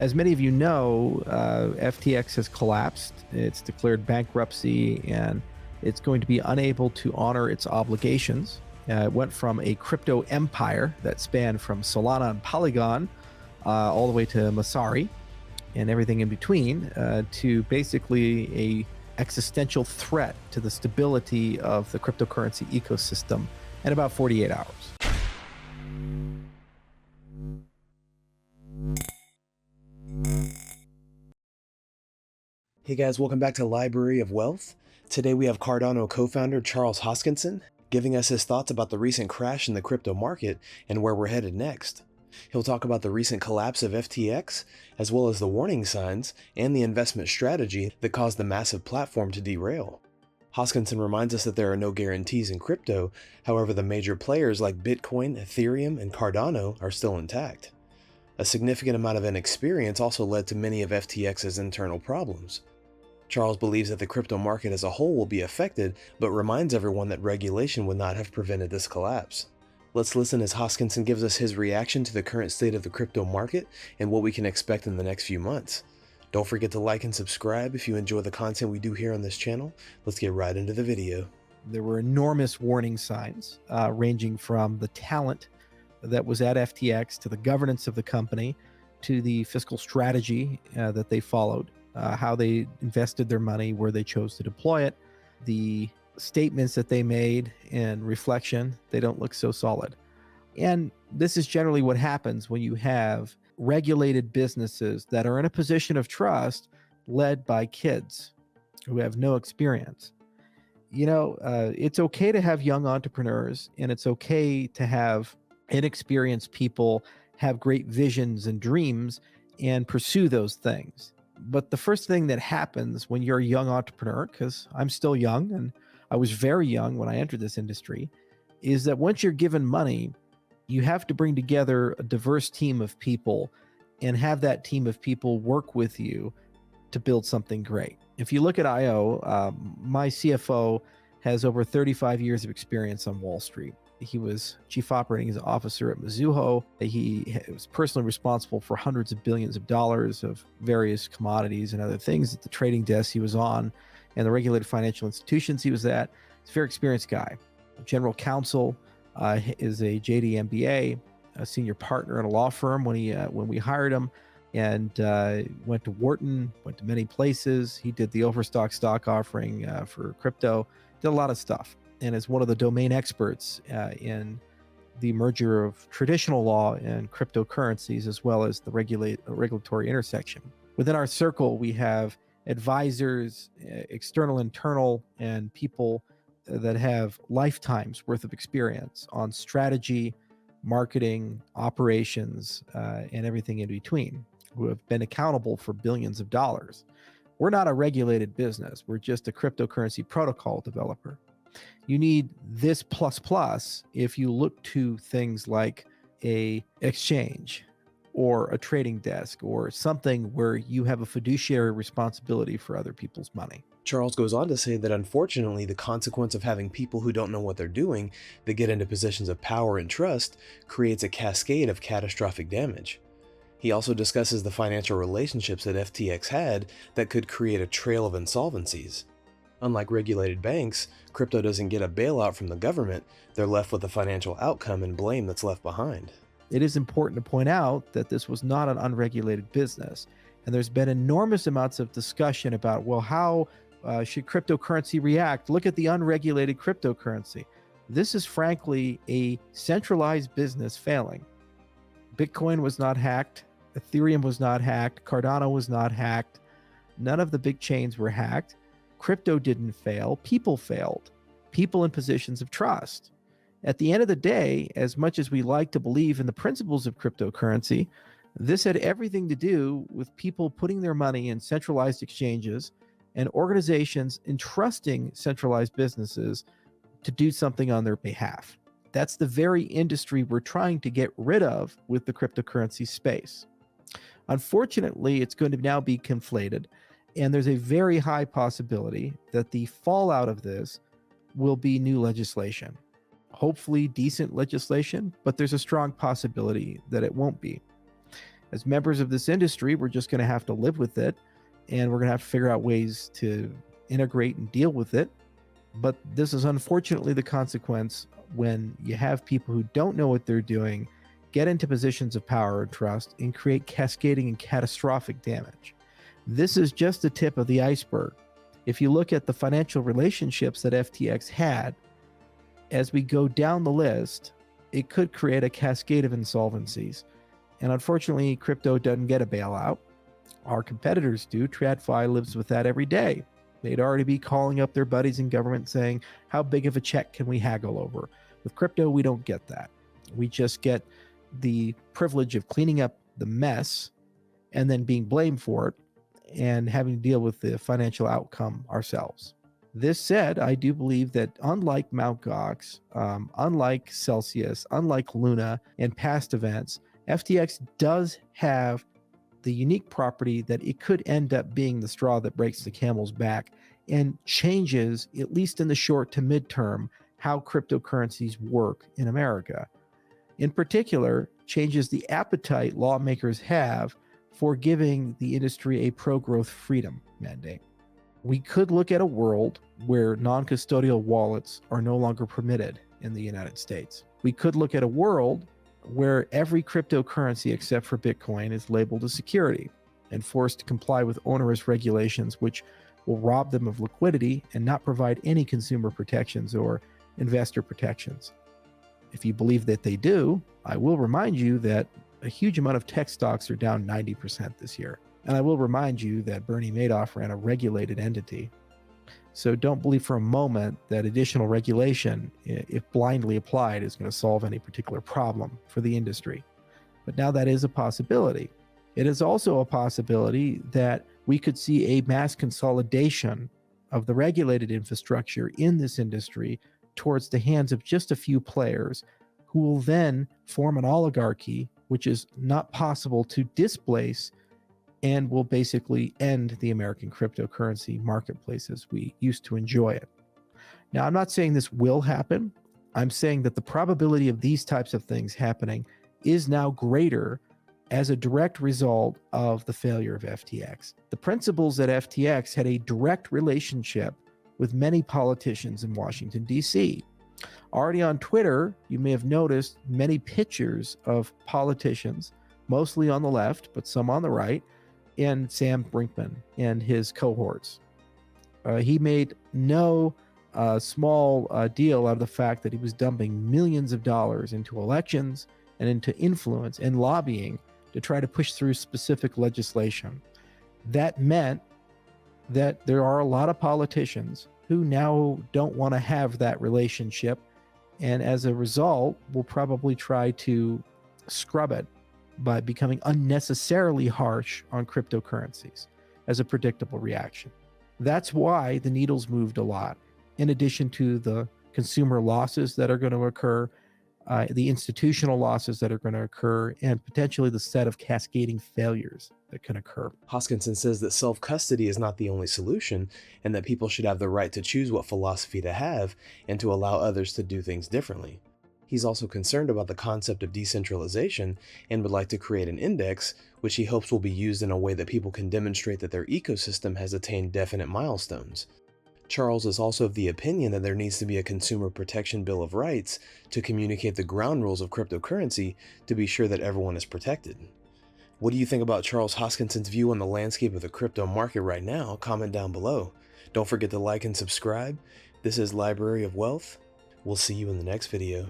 As many of you know, FTX has collapsed. It's declared bankruptcy and it's going to be unable to honor its obligations. It went from a crypto empire that spanned from Solana and Polygon all the way to Masari and everything in between to basically a existential threat to the stability of the cryptocurrency ecosystem in about 48 hours. Hey guys, welcome back to Library of Wealth. Today we have Cardano co-founder Charles Hoskinson giving us his thoughts about the recent crash in the crypto market and where we're headed next. He'll talk about the recent collapse of FTX, as well as the warning signs and the investment strategy that caused the massive platform to derail. Hoskinson reminds us that there are no guarantees in crypto, however the major players like Bitcoin, Ethereum, and Cardano are still intact. A significant amount of inexperience also led to many of FTX's internal problems. Charles believes that the crypto market as a whole will be affected, but reminds everyone that regulation would not have prevented this collapse. Let's listen as Hoskinson gives us his reaction to the current state of the crypto market and what we can expect in the next few months. Don't forget to like and subscribe if you enjoy the content we do here on this channel. Let's get right into the video. There were enormous warning signs ranging from the talent that was at FTX to the governance of the company to the fiscal strategy that they followed. How they invested their money, where they chose to deploy it, the statements that they made in reflection, they don't look so solid. And this is generally what happens when you have regulated businesses that are in a position of trust led by kids who have no experience. It's okay to have young entrepreneurs and it's okay to have inexperienced people have great visions and dreams and pursue those things. But the first thing that happens when you're a young entrepreneur, because I'm still young and I was very young when I entered this industry, is that once you're given money, you have to bring together a diverse team of people and have that team of people work with you to build something great. If you look at IO, my CFO has over 35 years of experience on Wall Street. He was chief operating officer at Mizuho. He was personally responsible for hundreds of billions of dollars of various commodities and other things at the trading desk he was on and the regulated financial institutions he was at. He's a very experienced guy. General counsel is a JD MBA, a senior partner at a law firm when we hired him, and went to Wharton, went to many places. He did the Overstock stock offering for crypto, did a lot of stuff, and is one of the domain experts in the merger of traditional law and cryptocurrencies, as well as the regulatory intersection. Within our circle, we have advisors, external, internal, and people that have lifetimes worth of experience on strategy, marketing, operations, and everything in between, who have been accountable for billions of dollars. We're not a regulated business. We're just a cryptocurrency protocol developer. You need this plus if you look to things like a exchange or a trading desk or something where you have a fiduciary responsibility for other people's money. Charles goes on to say that unfortunately the consequence of having people who don't know what they're doing that get into positions of power and trust creates a cascade of catastrophic damage. He also discusses the financial relationships that FTX had that could create a trail of insolvencies. Unlike regulated banks, crypto doesn't get a bailout from the government. They're left with the financial outcome and blame that's left behind. It is important to point out that this was not an unregulated business. And there's been enormous amounts of discussion about, well, how should cryptocurrency react? Look at the unregulated cryptocurrency. This is frankly a centralized business failing. Bitcoin was not hacked. Ethereum was not hacked. Cardano was not hacked. None of the big chains were hacked. Crypto didn't fail. People failed. People in positions of trust. At the end of the day, as much as we like to believe in the principles of cryptocurrency, this had everything to do with people putting their money in centralized exchanges and organizations entrusting centralized businesses to do something on their behalf. That's the very industry we're trying to get rid of with the cryptocurrency space. Unfortunately, it's going to now be conflated, and there's a very high possibility that the fallout of this will be new legislation. Hopefully decent legislation, but there's a strong possibility that it won't be. As members of this industry, we're just going to have to live with it, and we're going to have to figure out ways to integrate and deal with it. But this is unfortunately the consequence when you have people who don't know what they're doing get into positions of power and trust and create cascading and catastrophic damage. This is just the tip of the iceberg. If you look at the financial relationships that FTX had, as we go down the list, it could create a cascade of insolvencies. And unfortunately, crypto doesn't get a bailout. Our competitors do. TradFi lives with that every day. They'd already be calling up their buddies in government saying, how big of a check can we haggle over? With crypto, we don't get that. We just get the privilege of cleaning up the mess and then being blamed for it and having to deal with the financial outcome ourselves. This said, I do believe that unlike Mt. Gox, unlike Celsius, unlike Luna and past events, FTX does have the unique property that it could end up being the straw that breaks the camel's back and changes, at least in the short to midterm, how cryptocurrencies work in America. In particular, changes the appetite lawmakers have for giving the industry a pro-growth freedom mandate. We could look at a world where non-custodial wallets are no longer permitted in the United States. We could look at a world where every cryptocurrency except for Bitcoin is labeled a security and forced to comply with onerous regulations which will rob them of liquidity and not provide any consumer protections or investor protections. If you believe that they do, I will remind you that a huge amount of tech stocks are down 90% this year. And I will remind you that Bernie Madoff ran a regulated entity. So don't believe for a moment that additional regulation, if blindly applied, is going to solve any particular problem for the industry. But now that is a possibility. It is also a possibility that we could see a mass consolidation of the regulated infrastructure in this industry towards the hands of just a few players who will then form an oligarchy, which is not possible to displace and will basically end the American cryptocurrency marketplace as we used to enjoy it. Now, I'm not saying this will happen. I'm saying that the probability of these types of things happening is now greater as a direct result of the failure of FTX. The principals at FTX had a direct relationship with many politicians in Washington, D.C. Already on Twitter, you may have noticed many pictures of politicians, mostly on the left, but some on the right, and Sam Brinkman and his cohorts. He made no small deal out of the fact that he was dumping millions of dollars into elections and into influence and lobbying to try to push through specific legislation. That meant that there are a lot of politicians who now don't want to have that relationship, and as a result will probably try to scrub it by becoming unnecessarily harsh on cryptocurrencies as a predictable reaction. That's why the needle's moved a lot, in addition to the consumer losses that are going to occur, the institutional losses that are going to occur, and potentially the set of cascading failures that can occur. Hoskinson says that self-custody is not the only solution, and that people should have the right to choose what philosophy to have and to allow others to do things differently. He's also concerned about the concept of decentralization and would like to create an index, which he hopes will be used in a way that people can demonstrate that their ecosystem has attained definite milestones. Charles is also of the opinion that there needs to be a Consumer Protection Bill of Rights to communicate the ground rules of cryptocurrency to be sure that everyone is protected. What do you think about Charles Hoskinson's view on the landscape of the crypto market right now? Comment down below. Don't forget to like and subscribe. This is Library of Wealth. We'll see you in the next video.